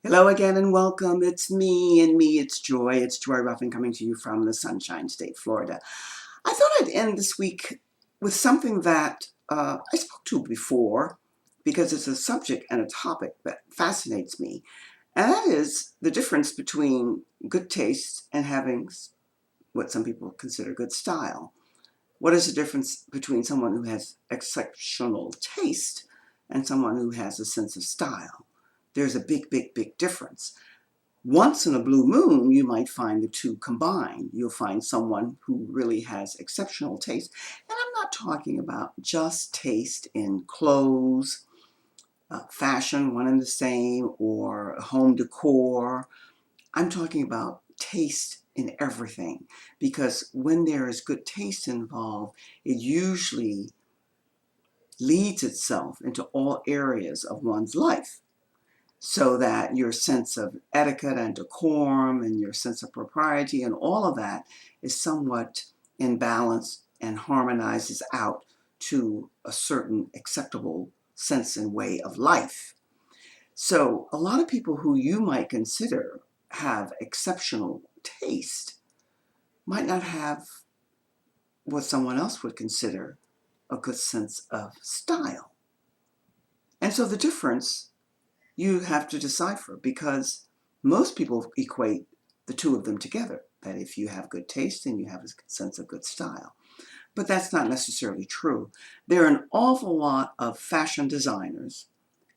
Hello again and welcome. It's me and me. It's Joy. It's Joy Ruffin coming to you from the Sunshine State, Florida. I thought I'd end this week with something that I spoke to before because it's a subject and a topic that fascinates me. And that is the difference between good taste and having what some people consider good style. What is the difference between someone who has exceptional taste and someone who has a sense of style? There's a big, big, big difference. Once in a blue moon, you might find the two combined. You'll find someone who really has exceptional taste. And I'm not talking about just taste in clothes, fashion, one and the same, or home decor. I'm talking about taste in everything. Because when there is good taste involved, it usually leads itself into all areas of one's life, so that your sense of etiquette and decorum and your sense of propriety and all of that is somewhat in balance and harmonizes out to a certain acceptable sense and way of life. So a lot of people who you might consider have exceptional taste might not have what someone else would consider a good sense of style. And so the difference you have to decipher, because most people equate the two of them together, that if you have good taste, then you have a sense of good style. But that's not necessarily true. There are an awful lot of fashion designers,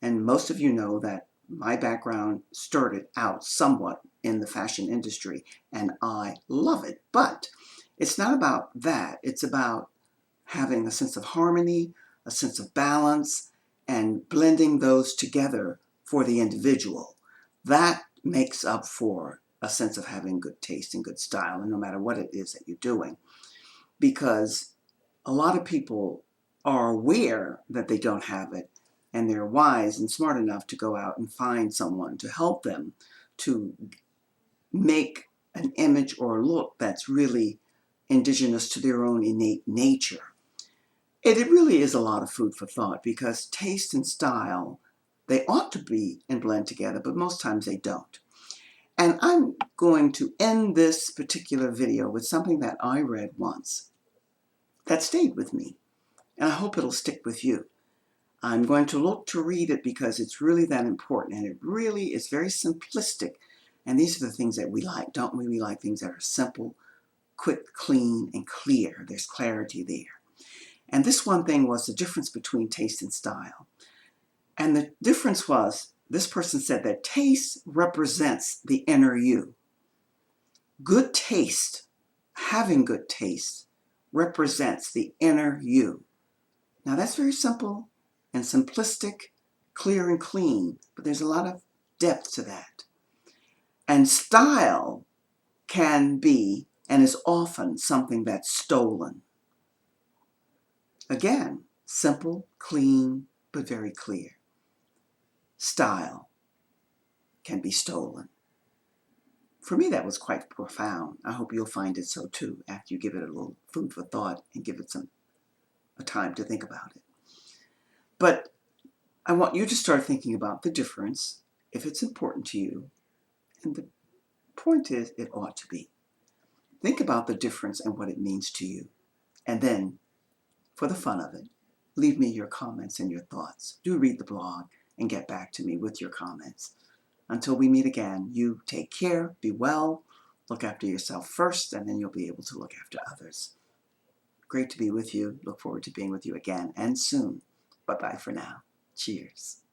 and most of you know that my background started out somewhat in the fashion industry, and I love it. But it's not about that. It's about having a sense of harmony, a sense of balance, and blending those together for the individual. That makes up for a sense of having good taste and good style, and no matter what it is that you're doing. Because a lot of people are aware that they don't have it, and they're wise and smart enough to go out and find someone to help them to make an image or a look that's really indigenous to their own innate nature. It really is a lot of food for thought, because taste and style, they ought to be and blend together, but most times they don't. And I'm going to end this particular video with something that I read once that stayed with me, and I hope it'll stick with you. I'm going to look to read it because it's really that important, and it really is very simplistic. And these are the things that we like, don't we? We like things that are simple, quick, clean, and clear. There's clarity there. And this one thing was the difference between taste and style. And the difference was, this person said that taste represents the inner you. Good taste, having good taste, represents the inner you. Now that's very simple and simplistic, clear and clean, but there's a lot of depth to that. And style can be and is often something that's stolen. Again, simple, clean, but very clear. Style can be stolen. For me, that was quite profound. I hope you'll find it so too after you give it a little food for thought and give it a time to think about it. But I want you to start thinking about the difference, if it's important to you. And the point is, it ought to be. Think about the difference and what it means to you. And then, for the fun of it, leave me your comments and your thoughts. Do read the blog and get back to me with your comments. Until we meet again, you take care, be well, look after yourself first, and then you'll be able to look after others. Great to be with you. Look forward to being with you again and soon. Bye-bye for now. Cheers.